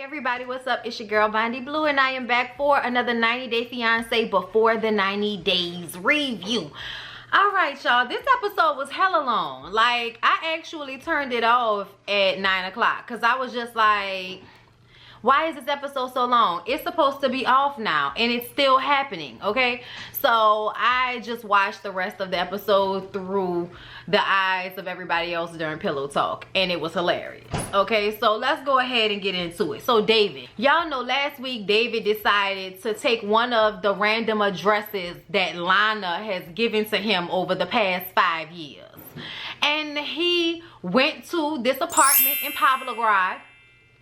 Everybody, what's up? It's your girl Bondy Blue, and I am back for another 90 Day Fiance Before the 90 Days review. All right, y'all, this episode was hella long. Like, I actually turned it off at 9 o'clock because I was just like, why is this episode so long? It's supposed to be off now, and it's still happening, okay? So I just watched the rest of the episode through the eyes of everybody else during pillow talk, and it was hilarious, okay? So let's go ahead and get into it. So David, y'all know last week David decided to take one of the random addresses that Lana has given to him over the past 5 years, and he went to this apartment in Pavlograd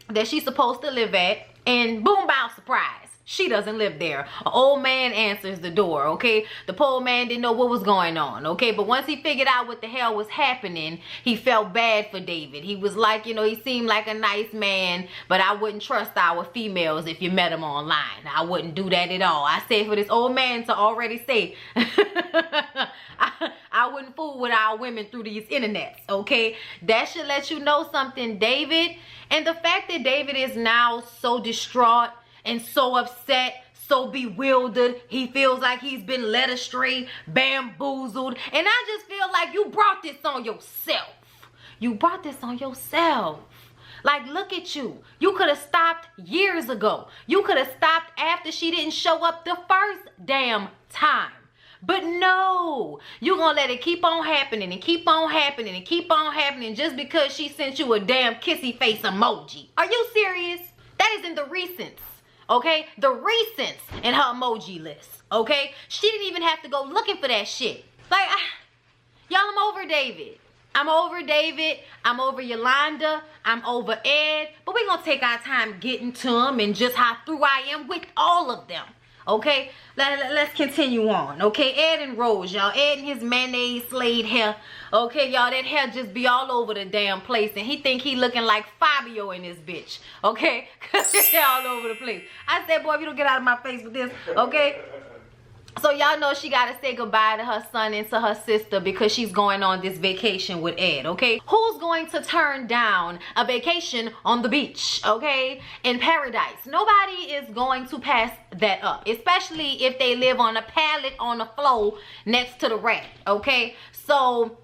that she's supposed to live at, and boom, bow, surprise, she doesn't live there. An old man answers the door, okay? The poor man didn't know what was going on, okay? But once he figured out what the hell was happening, he felt bad for David. He was like, you know, he seemed like a nice man, but I wouldn't trust our females if you met him online. I wouldn't do that at all. I said for this old man to already say, I wouldn't fool with our women through these internets, okay? That should let you know something, David. And the fact that David is now so distraught and so upset, so bewildered, he feels like he's been led astray, bamboozled. And I just feel like you brought this on yourself. You brought this on yourself. Like, look at you. You could have stopped years ago. You could have stopped after she didn't show up the first damn time. But no, you're going to let it keep on happening and keep on happening and keep on happening just because she sent you a damn kissy face emoji. Are you serious? That is in the recents, okay? The recents in her emoji list, okay? She didn't even have to go looking for that shit. Like, y'all, I'm over David. I'm over David. I'm over Yolanda. I'm over Ed. But we're going to take our time getting to him and just how through I am with all of them. Okay, let's continue on. Okay, Ed and Rose, y'all. Ed and his mayonnaise slayed hair. Okay, y'all, that hair just be all over the damn place, and he think he looking like Fabio in this bitch. Okay, cause it's all over the place. I said, boy, if you don't get out of my face with this, okay. So y'all know she got to say goodbye to her son and to her sister because she's going on this vacation with Ed, okay? Who's going to turn down a vacation on the beach, okay? In paradise. Nobody is going to pass that up, especially if they live on a pallet on the floor next to the rat, okay? So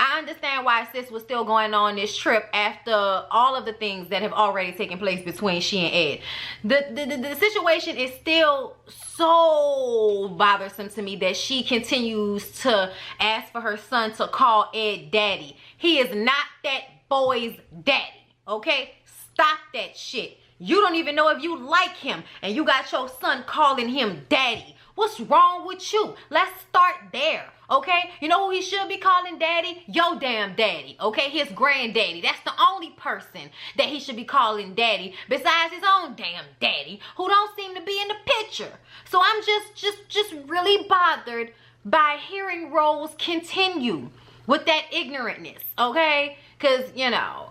I understand why sis was still going on this trip after all of the things that have already taken place between she and Ed. The situation is still so bothersome to me that she continues to ask for her son to call Ed daddy. He is not that boy's daddy, okay? Stop that shit. You don't even know if you like him, and you got your son calling him daddy. What's wrong with you? Let's start there, okay? You know who he should be calling daddy? Yo damn daddy, okay? His granddaddy. That's the only person that he should be calling daddy besides his own damn daddy, who don't seem to be in the picture. So I'm just really bothered by hearing Rose continue with that ignorantness, okay? Because, you know...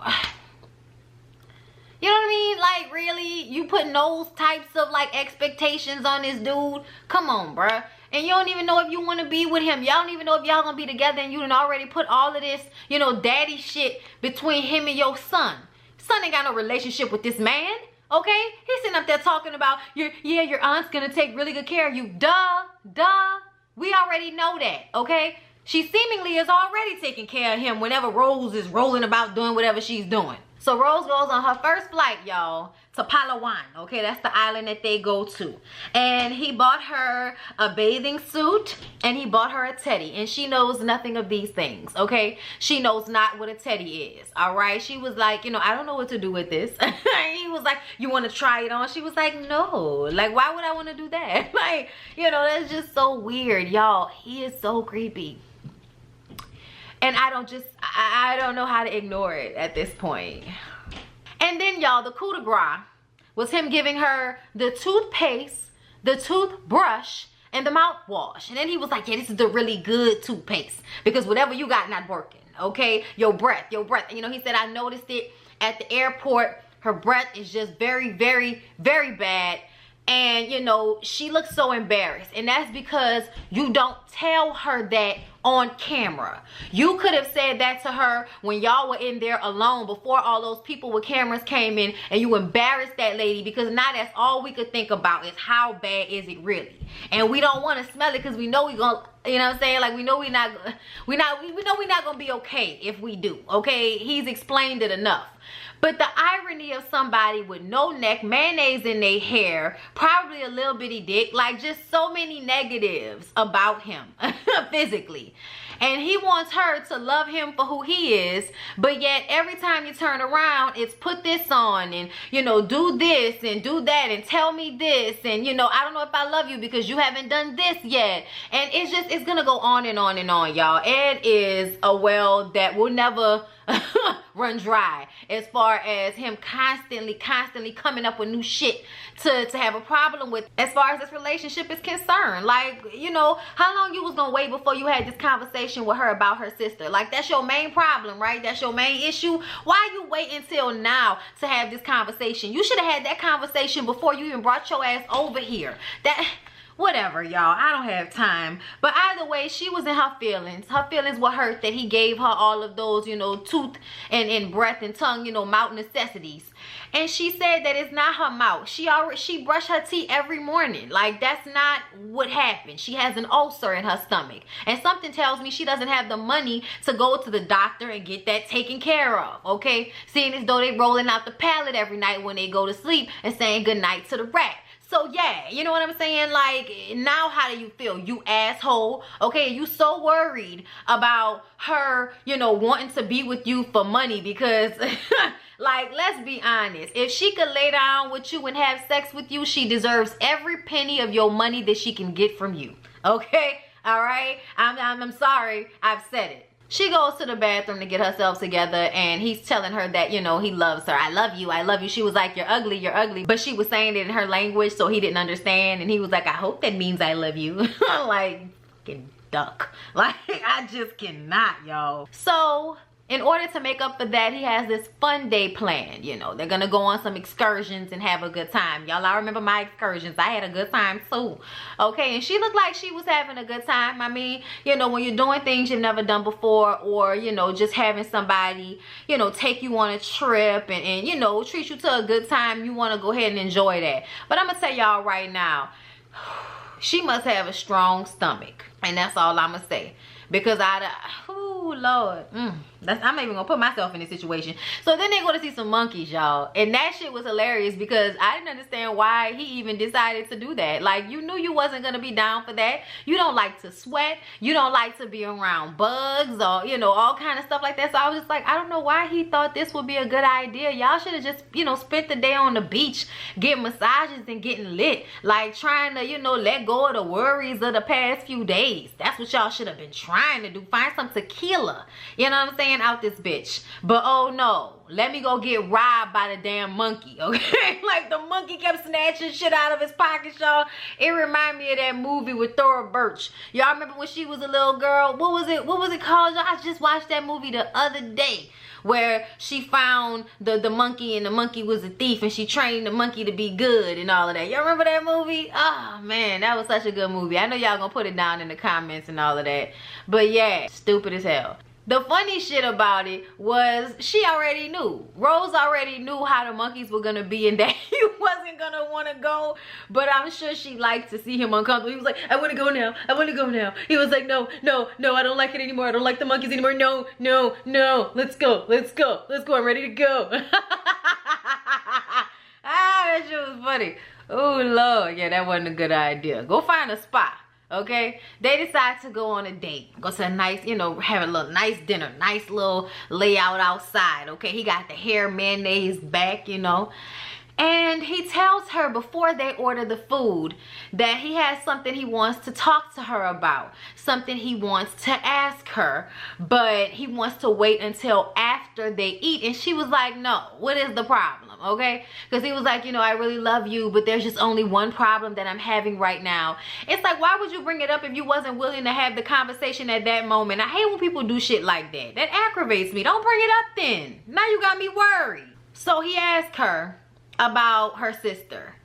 You know what I mean? Like, really? You putting those types of, like, expectations on this dude? Come on, bruh. And you don't even know if you want to be with him. Y'all don't even know if y'all gonna be together, and you done already put all of this, you know, daddy shit between him and your son. Son ain't got no relationship with this man, okay? He's sitting up there talking about, your aunt's gonna take really good care of you. Duh. We already know that, okay? She seemingly is already taking care of him whenever Rose is rolling about doing whatever she's doing. So Rose goes on her first flight, y'all, to Palawan, okay? That's the island that they go to. And he bought her a bathing suit, and he bought her a teddy. And she knows nothing of these things, okay? She knows not what a teddy is, all right? She was like, you know, I don't know what to do with this. He was like, you want to try it on? She was like, no. Like, why would I want to do that? Like, you know, that's just so weird, y'all. He is so creepy. And I don't know how to ignore it at this point. And then, y'all, the coup de grace was him giving her the toothpaste, the toothbrush, and the mouthwash. And then he was like, yeah, this is the really good toothpaste because whatever you got not working, okay? Your breath. And, you know, he said, I noticed it at the airport. Her breath is just very, very, very bad. And you know, she looks so embarrassed, and that's because you don't tell her that on camera. You could have said that to her when y'all were in there alone before all those people with cameras came in, and you embarrassed that lady, because now that's all we could think about is how bad is it really. And we don't want to smell it because we know we gonna, you know what I'm saying, like we know we know we're not gonna be okay if we do. Okay, he's explained it enough. But the irony of somebody with no neck, mayonnaise in their hair, probably a little bitty dick, like just so many negatives about him physically. And he wants her to love him for who he is, but yet every time you turn around, it's put this on and, you know, do this and do that and tell me this and, you know, I don't know if I love you because you haven't done this yet. And it's just, it's gonna go on and on and on, y'all. Ed is a well that will never run dry as far as him constantly coming up with new shit to have a problem with as far as this relationship is concerned. Like, you know, how long you was gonna wait before you had this conversation with her about her sister? Like, that's your main problem, right? That's your main issue. Why you wait until now to have this conversation? You should have had that conversation before you even brought your ass over here. Whatever, y'all, I don't have time. But either way, she was in her feelings. Her feelings were hurt that he gave her all of those, you know, tooth and breath and tongue, you know, mouth necessities. And she said that it's not her mouth. She brushed her teeth every morning. Like, that's not what happened. She has an ulcer in her stomach. And something tells me she doesn't have the money to go to the doctor and get that taken care of, okay? Seeing as though they rolling out the pallet every night when they go to sleep and saying goodnight to the rat. So yeah, you know what I'm saying? Like, now how do you feel, you asshole? Okay, you so worried about her, you know, wanting to be with you for money because like, let's be honest, if she could lay down with you and have sex with you, she deserves every penny of your money that she can get from you. Okay, all right, I'm sorry, I've said it. She goes to the bathroom to get herself together, and he's telling her that, you know, he loves her. I love you, I love you. She was like, you're ugly, you're ugly. But she was saying it in her language, so he didn't understand. And he was like, I hope that means I love you. Like, fucking duck. Like, I just cannot, y'all. So in order to make up for that, he has this fun day planned. You know, they're gonna go on some excursions and have a good time. Y'all, I remember my excursions. I had a good time too. Okay, and she looked like she was having a good time. I mean, you know, when you're doing things you've never done before, or, you know, just having somebody, you know, take you on a trip and you know, treat you to a good time, you want to go ahead and enjoy that. But I'm gonna tell y'all right now, she must have a strong stomach, and that's all I'm gonna say. Because oh Lord, I'm not even gonna put myself in this situation. So then they go to see some monkeys, y'all, and that shit was hilarious because I didn't understand why he even decided to do that. Like, you knew you wasn't gonna be down for that. You don't like to sweat, you don't like to be around bugs or, you know, all kind of stuff like that. So I was just like, I don't know why he thought this would be a good idea. Y'all should have just, you know, spent the day on the beach getting massages and getting lit, like trying to, you know, let go of the worries of the past few days. That's what y'all should have been trying to do. Find some tequila, you know what I'm saying, out this bitch. But oh no, let me go get robbed by the damn monkey, okay? Like, the monkey kept snatching shit out of his pockets, y'all. It reminded me of that movie with Thora Birch. Y'all remember when she was a little girl? What was it called, y'all? I just watched that movie the other day, where she found the monkey, and the monkey was a thief, and she trained the monkey to be good and all of that. Y'all remember that movie? Oh man, that was such a good movie. I know y'all gonna put it down in the comments and all of that. But yeah, stupid as hell. The funny shit about it was she already knew. Rose already knew how the monkeys were gonna be and that he wasn't gonna wanna go. But I'm sure she liked to see him uncomfortable. He was like, I wanna go now, I wanna go now. He was like, no, no, no, I don't like it anymore. I don't like the monkeys anymore. No, no, no, let's go, let's go, let's go, I'm ready to go. That shit was funny. Oh Lord, yeah, that wasn't a good idea. Go find a spot. Okay, they decide to go on a date, go to a nice, you know, have a little nice dinner, nice little layout outside. Okay, he got the hair mayonnaise back, you know, and he tells her before they order the food that he has something he wants to talk to her about, something he wants to ask her, but he wants to wait until after they eat. And she was like, no, what is the problem? Okay, because he was like, you know, I really love you, but there's just only one problem that I'm having right now. It's like, why would you bring it up if you wasn't willing to have the conversation at that moment? I hate when people do shit like that. That aggravates me. Don't bring it up then. Now you got me worried. So he asked her about her sister,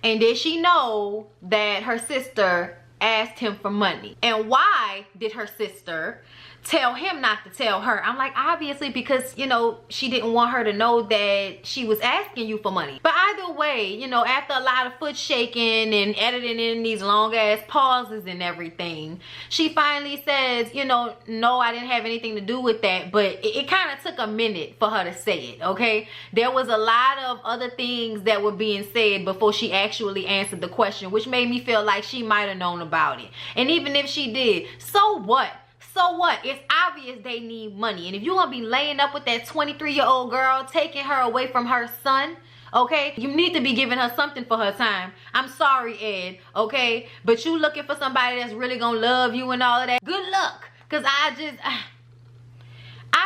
And did she know that her sister asked him for money? And why did her sister tell him not to tell her? I'm like, obviously because, you know, she didn't want her to know that she was asking you for money. But either way, you know, after a lot of foot shaking and editing in these long ass pauses and everything, she finally says, you know, no, I didn't have anything to do with that. But it kind of took a minute for her to say it, okay? There was a lot of other things that were being said before she actually answered the question, which made me feel like she might have known about it. And even if she did, so what? So what? It's obvious they need money. And if you're gonna be laying up with that 23-year-old girl, taking her away from her son, okay, you need to be giving her something for her time. I'm sorry, Ed, okay? But you looking for somebody that's really gonna love you and all of that, good luck. Because I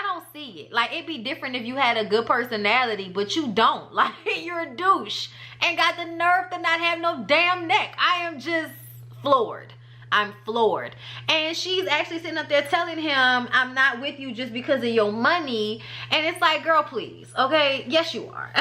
don't see it. Like, it'd be different if you had a good personality, but you don't. Like, you're a douche and got the nerve to not have no damn neck. I am just floored. I'm floored. And she's actually sitting up there telling him, I'm not with you just because of your money. And it's like, girl, please, okay? Yes, you are.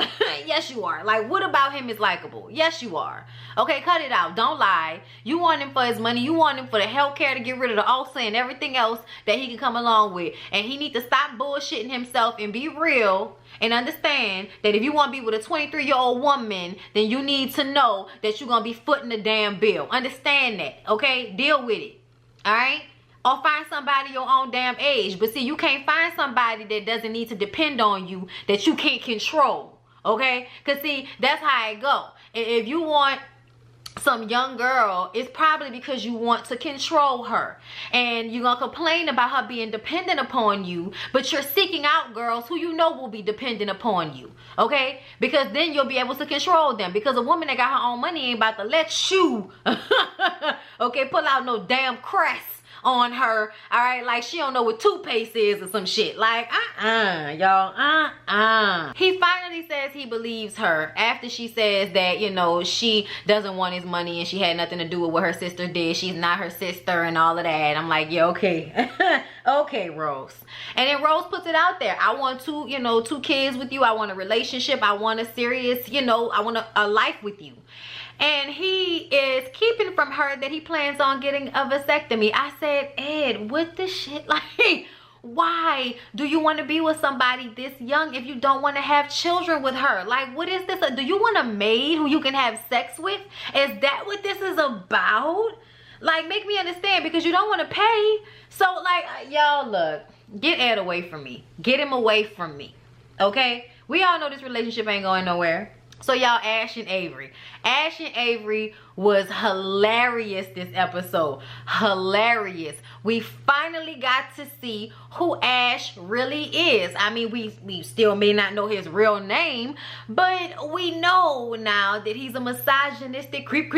Yes, you are. Like, what about him is likable? Yes, you are. Okay, cut it out. Don't lie. You want him for his money. You want him for the health care to get rid of the ulcer and everything else that he can come along with. And he needs to stop bullshitting himself and be real and understand that if you want to be with a 23-year-old woman, then you need to know that you're going to be footing the damn bill. Understand that, okay? Deal with it, all right? Or find somebody your own damn age. But see, you can't find somebody that doesn't need to depend on you, that you can't control, okay? Because see, that's how it go. If you want some young girl, it's probably because you want to control her, and you're gonna complain about her being dependent upon you, but you're seeking out girls who you know will be dependent upon you, okay? Because then you'll be able to control them, because a woman that got her own money ain't about to let you okay, pull out no damn crest on her, all right? Like she don't know what toothpaste is or some shit. Like, y'all, He finally says he believes her after she says that, you know, she doesn't want his money and she had nothing to do with what her sister did. She's not her sister and all of that. I'm like, yeah, okay. Okay, Rose. And then Rose puts it out there. I want two kids with you. I want a relationship. I want a serious, I want a life with you. And he is keeping from her that he plans on getting a vasectomy. I said, Ed, what the shit? Like, why do you want to be with somebody this young if you don't want to have children with her? Like, what is this? Do you want a maid who you can have sex with? Is that what this is about? Like, make me understand, because you don't want to pay. So, like, y'all, look, get Ed away from me. Get him away from me, okay? We all know this relationship ain't going nowhere. So y'all, Ash and Avery. Ash and Avery was hilarious this episode. Hilarious. We finally got to see who Ash really is. I mean, we still may not know his real name, but we know now that he's a misogynistic creep.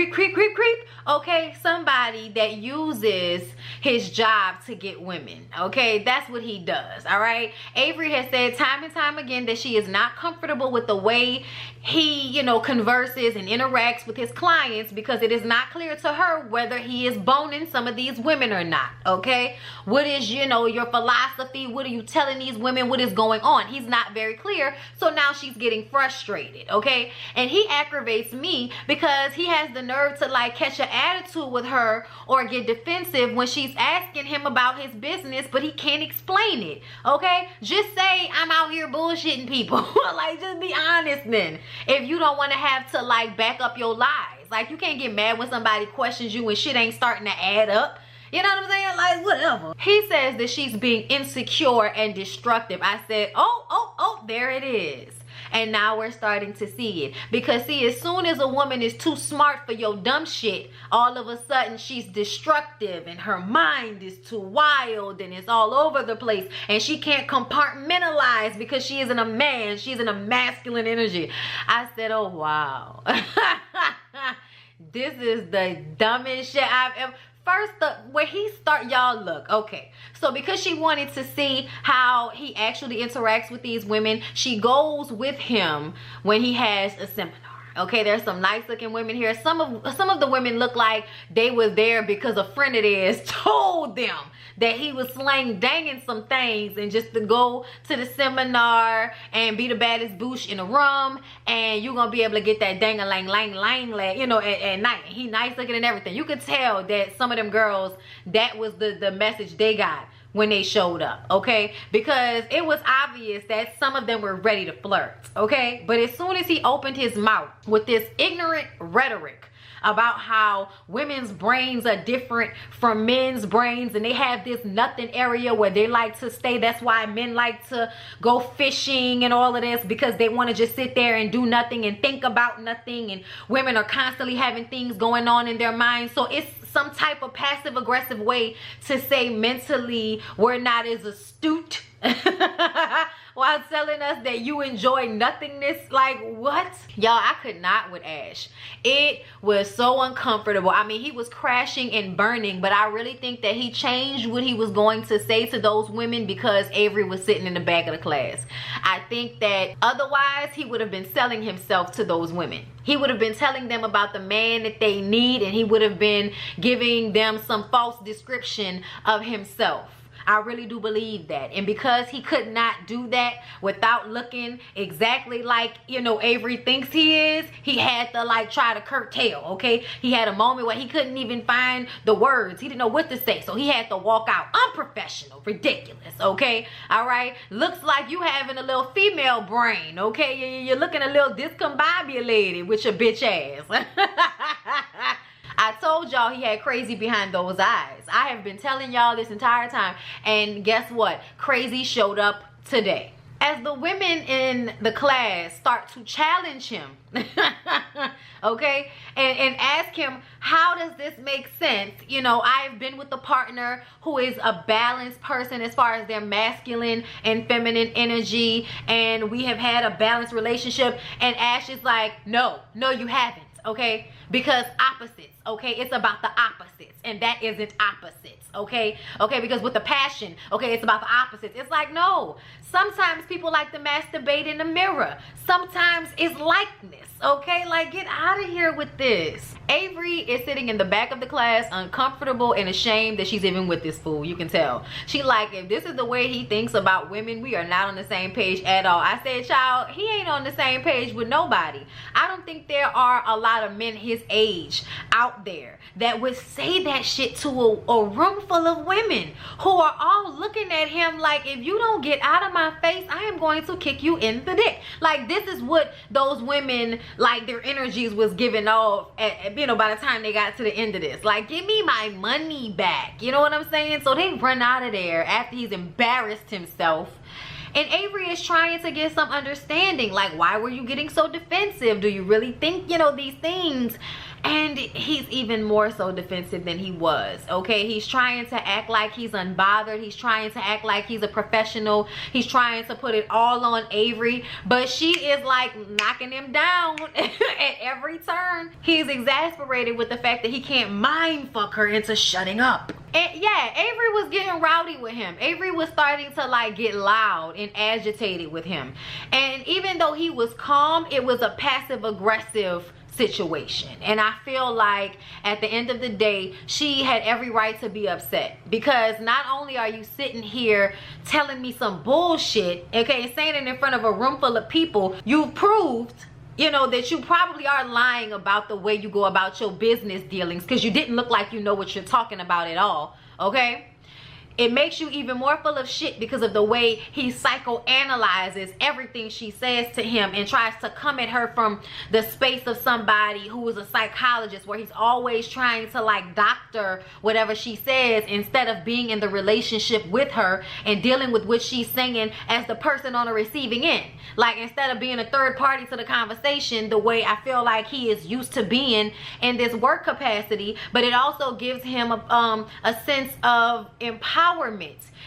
Okay, somebody that uses his job to get women. Okay, that's what he does, all right? Avery has said time and time again that she is not comfortable with the way he, converses and interacts with his clients, because it is not clear to her whether he is boning some of these women or not, okay? What is, your philosophy? What are you telling these women? What is going on? He's not very clear, so now she's getting frustrated, okay? And he aggravates me because he has the nerve to, like, catch an attitude with her or get defensive when she's asking him about his business, but he can't explain it, okay? Just say, I'm out here bullshitting people. Like, just be honest then. If you don't want to have to, like, back up your lies. Like, you can't get mad when somebody questions you and shit ain't starting to add up. You know what I'm saying? Like, whatever. He says that she's being insecure and destructive. I said, oh, there it is. And now we're starting to see it. Because, see, as soon as a woman is too smart for your dumb shit, all of a sudden she's destructive and her mind is too wild and it's all over the place. And she can't compartmentalize because she isn't a man. She's in a masculine energy. I said, oh, wow. This is the dumbest shit I've ever... First up, where he start, y'all, look, okay. So because she wanted to see how he actually interacts with these women, she goes with him when he has a seminar. Okay, there's some nice looking women here. Some of the women look like they were there because a friend of theirs told them that he was slang danging some things, and just to go to the seminar and be the baddest boosh in the room, and you're gonna be able to get that dang-a-lang-lang-lang, you know, at night. He nice looking and everything. You could tell that some of them girls, that was the message they got when they showed up, okay? Because it was obvious that some of them were ready to flirt, okay? But as soon as he opened his mouth with this ignorant rhetoric about how women's brains are different from men's brains, and they have this nothing area where they like to stay. That's why men like to go fishing and all of this, because they want to just sit there and do nothing and think about nothing, and women are constantly having things going on in their minds. So it's some type of passive aggressive way to say mentally we're not as astute while telling us that you enjoy nothingness. Like, what? Y'all, I could not with Ash. It was so uncomfortable. I mean, he was crashing and burning, but I really think that he changed what he was going to say to those women because Avery was sitting in the back of the class. I think that otherwise he would have been selling himself to those women. He would have been telling them about the man that they need, and he would have been giving them some false description of himself. I really do believe that. And because he could not do that without looking exactly like, you know, Avery thinks he is, he had to like try to curtail, okay? He had a moment where he couldn't even find the words. He didn't know what to say, so he had to walk out. Unprofessional, ridiculous, okay? All right? Looks like you having a little female brain, okay? You're looking a little discombobulated with your bitch ass. I told y'all he had crazy behind those eyes. I have been telling y'all this entire time. And guess what? Crazy showed up today. As the women in the class start to challenge him, okay, and ask him, how does this make sense? You know, I've been with a partner who is a balanced person as far as their masculine and feminine energy, and we have had a balanced relationship. And Ash is like, no, you haven't, okay? Because opposites, okay? It's about the opposites, and that isn't opposites, okay? Okay, because with the passion, okay, it's about the opposites. It's like, no. Sometimes people like to masturbate in the mirror. Sometimes it's likeness, okay? Like, get out of here with this. Avery is sitting in the back of the class, uncomfortable and ashamed that she's even with this fool. You can tell. She like, if this is the way he thinks about women, we are not on the same page at all. I said, child, he ain't on the same page with nobody. I don't think there are a lot of men his age out there that would say that shit to a room full of women who are all looking at him like, if you don't get out of my face, I am going to kick you in the dick. Like, this is what those women, like, their energies was giving off at, you know, by the time they got to the end of this. Like, give me my money back. You know what I'm saying? So they run out of there after he's embarrassed himself. And Avery is trying to get some understanding. Like, why were you getting so defensive? Do you really think, you know, these things? And he's even more so defensive than he was, okay? He's trying to act like he's unbothered. He's trying to act like he's a professional. He's trying to put it all on Avery. But she is like knocking him down at every turn. He's exasperated with the fact that he can't mind fuck her into shutting up. And yeah, Avery was getting rowdy with him. Avery was starting to like get loud and agitated with him. And even though he was calm, it was a passive aggressive situation. And I feel like at the end of the day, she had every right to be upset, because not only are you sitting here telling me some bullshit, okay, saying it in front of a room full of people, you've proved, you know, that you probably are lying about the way you go about your business dealings, because you didn't look like you know what you're talking about at all, okay? It makes you even more full of shit because of the way he psychoanalyzes everything she says to him and tries to come at her from the space of somebody who is a psychologist, where he's always trying to like doctor whatever she says instead of being in the relationship with her and dealing with what she's saying as the person on the receiving end. Like, instead of being a third party to the conversation the way I feel like he is used to being in this work capacity. But it also gives him a sense of empowerment.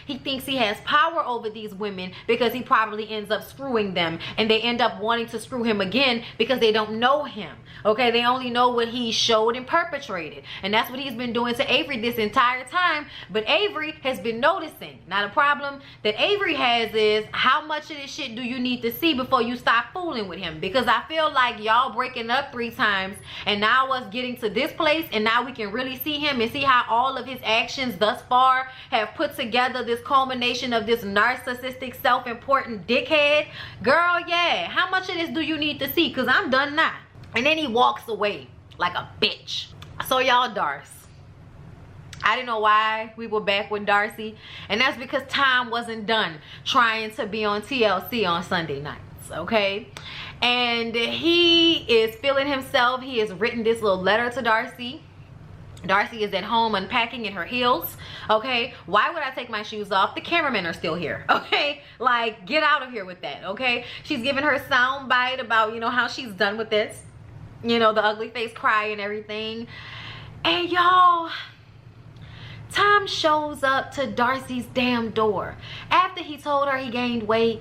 He thinks he has power over these women because he probably ends up screwing them, and they end up wanting to screw him again because they don't know him, okay? They only know what he showed and perpetrated, and that's what he's been doing to Avery this entire time. But Avery has been noticing. Now the problem that Avery has is, how much of this shit do you need to see before you stop fooling with him? Because I feel like y'all breaking up 3 times, and now us getting to this place, and now we can really see him and see how all of his actions thus far have have put together this culmination of this narcissistic, self-important dickhead. Girl, yeah, how much of this do you need to see? Because I'm done now. And then he walks away like a bitch. So y'all, Darce, I didn't know why we were back with Darcy, and that's because time wasn't done trying to be on TLC on Sunday nights, okay? And he is feeling himself. He has written this little letter to Darcy. Darcy is at home unpacking in her heels, okay? Why would I take my shoes off? The cameramen are still here, okay? Like, get out of here with that, okay? She's giving her sound bite about, you know, how she's done with this. You know, the ugly face cry and everything. And y'all, Tom shows up to Darcy's damn door after he told her he gained weight,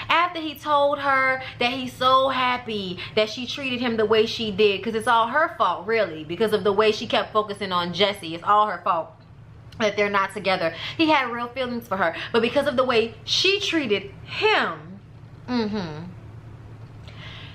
after he told her that he's so happy that she treated him the way she did, because it's all her fault, really, because of the way she kept focusing on Jesse. It's all her fault that they're not together. He had real feelings for her, but because of the way she treated him,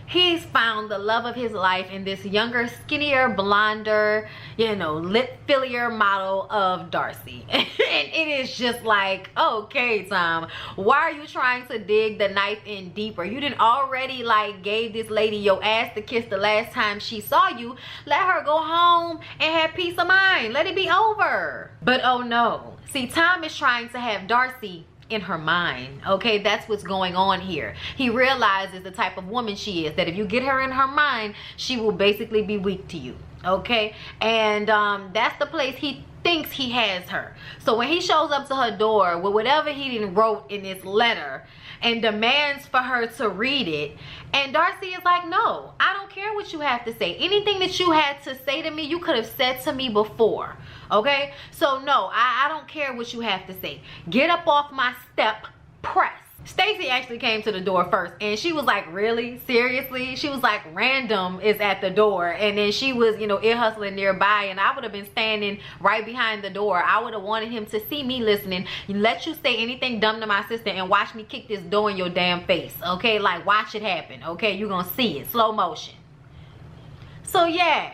he's found the love of his life in this younger, skinnier, blonder, you know, lip filler model of Darcy. And it is just like, okay, Tom, why are you trying to dig the knife in deeper? You didn't already like gave this lady your ass to kiss the last time she saw you. Let her go home and have peace of mind. Let it be over. But oh no. See, Tom is trying to have Darcy in her mind, okay? That's what's going on here. He realizes the type of woman she is, that if you get her in her mind, she will basically be weak to you, okay? And that's the place he thinks he has her. So when he shows up to her door with whatever he didn't wrote in this letter and demands for her to read it, and Darcy is like, no, I don't care what you have to say. Anything that you had to say to me, you could have said to me before, okay? So no, I don't care what you have to say. Get up off my step, press. Stacy actually came to the door first, and she was like, really? Seriously? She was like, Random is at the door. And then she was, you know, ear hustling nearby, and I would have been standing right behind the door. I would have wanted him to see me listening, let you say anything dumb to my sister, and watch me kick this door in your damn face, okay? Like, watch it happen, okay? You're gonna see it, slow motion. So yeah,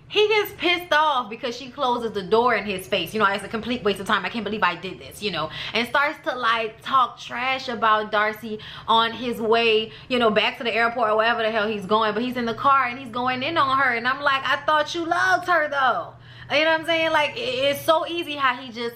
he gets pissed off because she closes the door in his face. You know, it's a complete waste of time. I can't believe I did this, you know. And starts to like talk trash about Darcy on his way, you know, back to the airport or wherever the hell he's going. But he's in the car and he's going in on her. And I'm like, I thought you loved her though. You know what I'm saying? Like, it's so easy how he just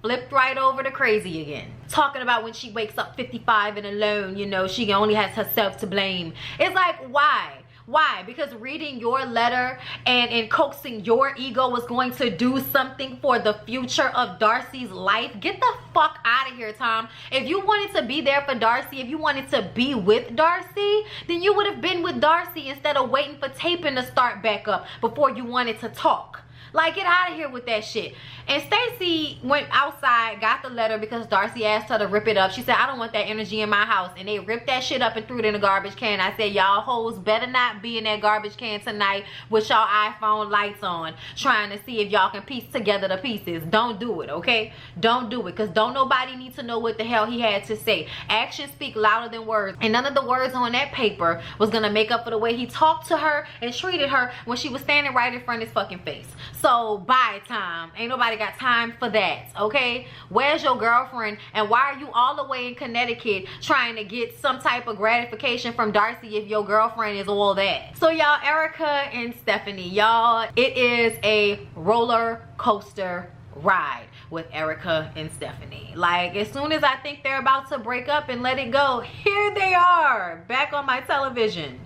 flipped right over to crazy again. Talking about when she wakes up 55 and alone, you know, she only has herself to blame. It's like, why? Why? Because reading your letter and coaxing your ego was going to do something for the future of Darcy's life? Get the fuck out of here, Tom. If you wanted to be there for Darcy, if you wanted to be with Darcy, then you would have been with Darcy instead of waiting for taping to start back up before you wanted to talk. Like, get out of here with that shit. And Stacy went outside, got the letter because Darcy asked her to rip it up. She said, I don't want that energy in my house. And they ripped that shit up and threw it in a garbage can. I said, y'all hoes better not be in that garbage can tonight with y'all iPhone lights on, trying to see if y'all can piece together the pieces. Don't do it, okay? Don't do it, because don't nobody need to know what the hell he had to say. Actions speak louder than words. And none of the words on that paper was gonna make up for the way he talked to her and treated her when she was standing right in front of his fucking face. So bye, Tom. Ain't nobody got time for that, okay? Where's your girlfriend, and why are you all the way in Connecticut trying to get some type of gratification from Darcy if your girlfriend is all that? So y'all, Erika and Stephanie, y'all, it is a roller coaster ride with Erika and Stephanie. Like, as soon as I think they're about to break up and let it go, here they are back on my television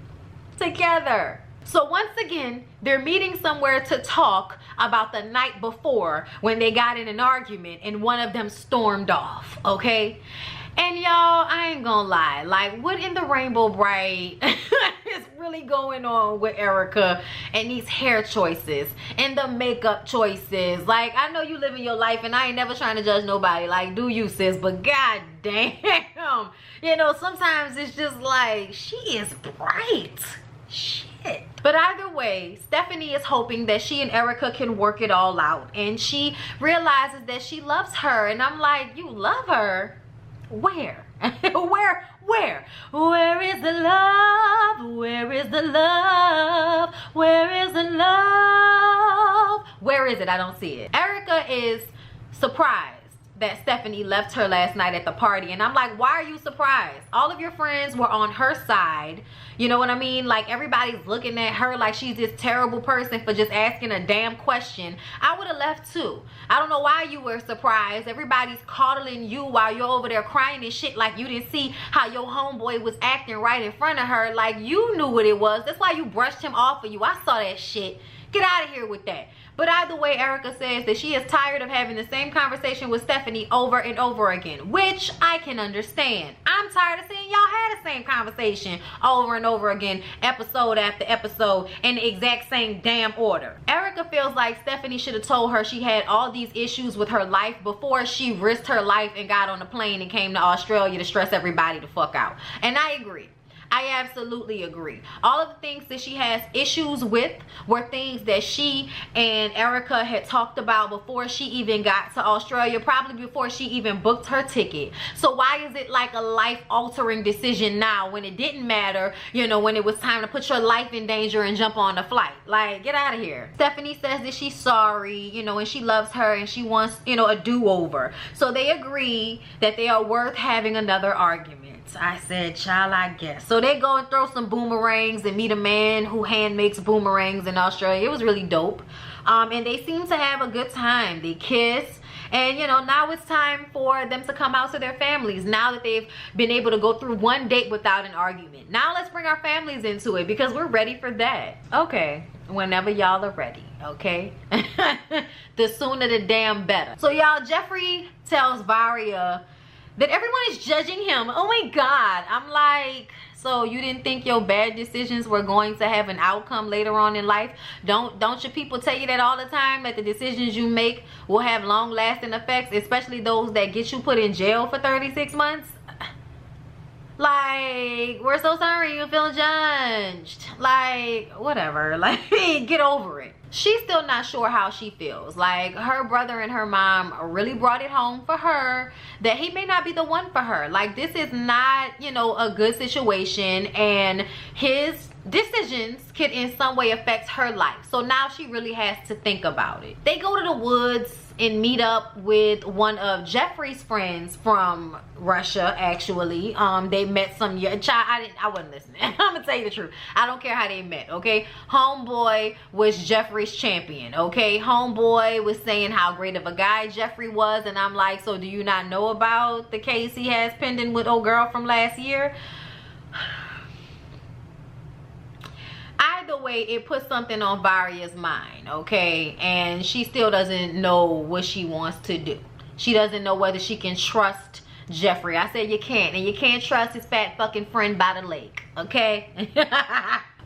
together. So once again, they're meeting somewhere to talk about the night before when they got in an argument and one of them stormed off, okay? And y'all, I ain't gonna lie, like, what in the rainbow bright is really going on with Erika and these hair choices and the makeup choices? Like, I know you living your life and I ain't never trying to judge nobody, like, do you, sis? But god damn, you know, sometimes it's just like, she is bright. Shit. But either way, Stephanie is hoping that she and Erika can work it all out, and she realizes that she loves her. And I'm like, you love her? Where? Where is the love? Where is the love? Where is the love? Where is it? I don't see it. Erika is surprised that Stephanie left her last night at the party. And I'm like, why are you surprised? All of your friends were on her side. You know what I mean? Like, everybody's looking at her like she's this terrible person for just asking a damn question. I would have left too. I don't know why you were surprised. Everybody's coddling you while you're over there crying and shit like you didn't see how your homeboy was acting right in front of her. Like, you knew what it was. That's why you brushed him off of you. I saw that shit. Get out of here with that. But either way, Erika says that she is tired of having the same conversation with Stephanie over and over again, which I can understand. I'm tired of seeing y'all have the same conversation over and over again, episode after episode, in the exact same damn order. Erika feels like Stephanie should have told her she had all these issues with her life before she risked her life and got on a plane and came to Australia to stress everybody the fuck out. And I agree. I absolutely agree. All of the things that she has issues with were things that she and Erika had talked about before she even got to Australia, probably before she even booked her ticket. So why is it like a life-altering decision now when it didn't matter, you know, when it was time to put your life in danger and jump on the flight? Like, get out of here. Stephanie says that she's sorry, you know, and she loves her and she wants, you know, a do-over. So they agree that they are worth having another argument. I said, child, I guess. So they go and throw some boomerangs and meet a man who hand makes boomerangs in Australia. It was really dope. And they seem to have a good time. They kiss. And, you know, now it's time for them to come out to their families. Now that they've been able to go through one date without an argument. Now let's bring our families into it because we're ready for that. Okay. Whenever y'all are ready. Okay. The sooner the damn better. So y'all, Geoffrey tells Varia that everyone is judging him. Oh my God. I'm like, so you didn't think your bad decisions were going to have an outcome later on in life? Don't your people tell you that all the time, that the decisions you make will have long lasting effects, especially those that get you put in jail for 36 months? Like, we're so sorry you feel judged. Like, whatever. Like, get over it. She's still not sure how she feels. Like, her brother and her mom really brought it home for her that he may not be the one for her. Like, this is not, you know, a good situation, and his decisions could in some way affect her life. So now she really has to think about it. They go to the woods and meet up with one of Geoffrey's friends from Russia, actually. They met some I wasn't listening. I'm gonna tell you the truth. I don't care how they met, okay? Homeboy was Geoffrey's champion, okay? Homeboy was saying how great of a guy Geoffrey was, and I'm like, so do you not know about the case he has pending with old girl from last year? Either way, it puts something on Varia's mind, okay? And she still doesn't know what she wants to do. She doesn't know whether she can trust Geoffrey. I said you can't, and you can't trust his fat fucking friend by the lake, okay?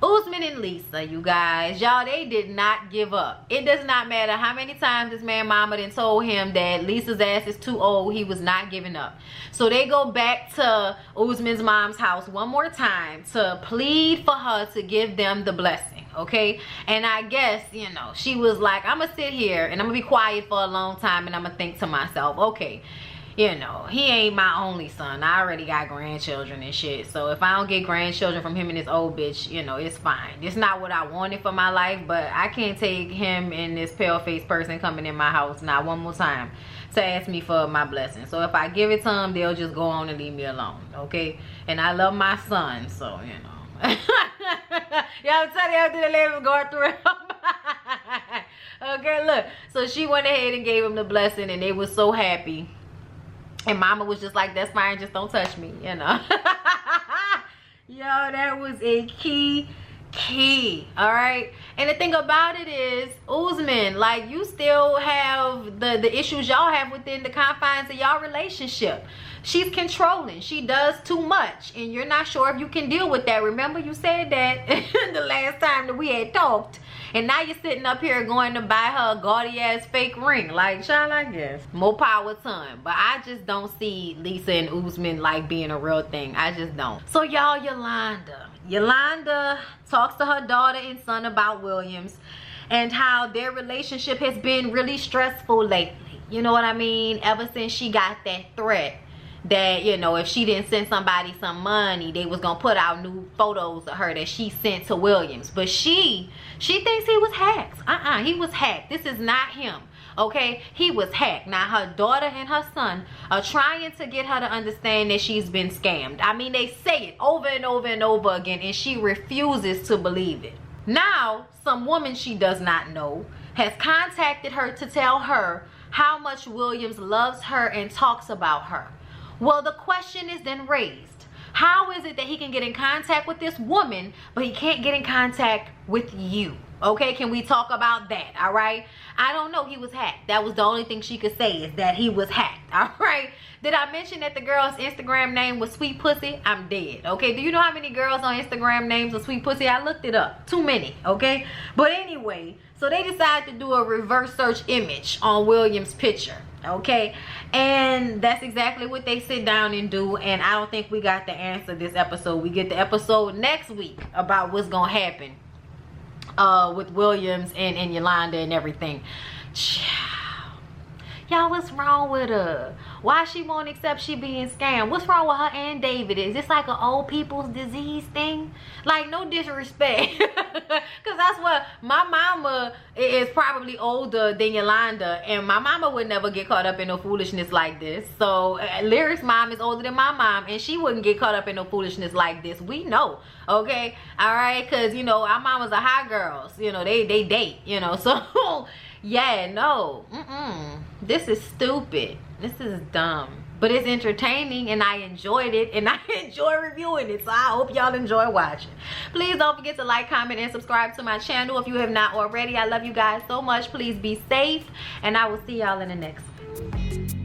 Usman and Lisa, you guys, y'all, they did not give up. It does not matter how many times this man mama done told him that Lisa's ass is too old. He was not giving up. So they go back to Usman's mom's house one more time to plead for her to give them the blessing, okay? And I guess, you know, she was like, I'm gonna sit here and I'm gonna be quiet for a long time and I'm gonna think to myself, okay, you know, he ain't my only son. I already got grandchildren and shit. So if I don't get grandchildren from him and this old bitch, you know, it's fine. It's not what I wanted for my life, but I can't take him and this pale-faced person coming in my house not one more time to ask me for my blessing. So if I give it to them, they'll just go on and leave me alone, okay? And I love my son, so, you know. Yeah, I'm telling you, after the lady was going through it. Okay, look. So she went ahead and gave him the blessing, and they was so happy. And mama was just like, that's fine, just don't touch me, you know. Yo, that was a key, all right? And the thing about it is, Usman, like, you still have the issues y'all have within the confines of y'all relationship. She's controlling. She does too much, and you're not sure if you can deal with that. Remember, you said that the last time that we had talked. And now you're sitting up here going to buy her a gaudy ass fake ring. Like, child, I guess. More power to him. But I just don't see Lisa and Usman like being a real thing. I just don't. So y'all, Yolanda talks to her daughter and son about Williams and how their relationship has been really stressful lately. You know what I mean? Ever since she got that threat that, you know, if she didn't send somebody some money, they was gonna put out new photos of her that she sent to Williams. But she thinks he was hacked. He was hacked. This is not him. Okay, he was hacked. Now her daughter and her son are trying to get her to understand that she's been scammed. I mean, they say it over and over and over again, and she refuses to believe it. Now some woman she does not know has contacted her to tell her how much Williams loves her and talks about her. Well, the question is then raised, how is it that he can get in contact with this woman, but he can't get in contact with you? Okay, can we talk about that? All right, I don't know. He was hacked. That was the only thing she could say, is that he was hacked. All right, did I mention that the girl's Instagram name was Sweet Pussy? I'm dead. Okay, do you know how many girls on Instagram names are Sweet Pussy? I looked it up. Too many. Okay, but anyway, so they decided to do a reverse search image on Williams' picture. Okay, and that's exactly what they sit down and do, and I don't think we got the answer this episode. We get the episode next week about what's gonna happen with Williams and Yolanda and everything. Y'all, what's wrong with her? Why she won't accept she being scammed? What's wrong with her and David? Is this like an old people's disease thing? Like, no disrespect, because that's what my mama is, probably older than Yolanda, and my mama would never get caught up in no foolishness like this. So Lyric's mom is older than my mom, and she wouldn't get caught up in no foolishness like this. We know, okay? All right, because you know our mamas are hot girls. You know they date. You know, so yeah, no, this is stupid. This is dumb, but it's entertaining, and I enjoyed it, and I enjoy reviewing it, so I hope y'all enjoy watching. Please don't forget to like, comment, and subscribe to my channel if you have not already. I love you guys so much. Please be safe, and I will see y'all in the next one.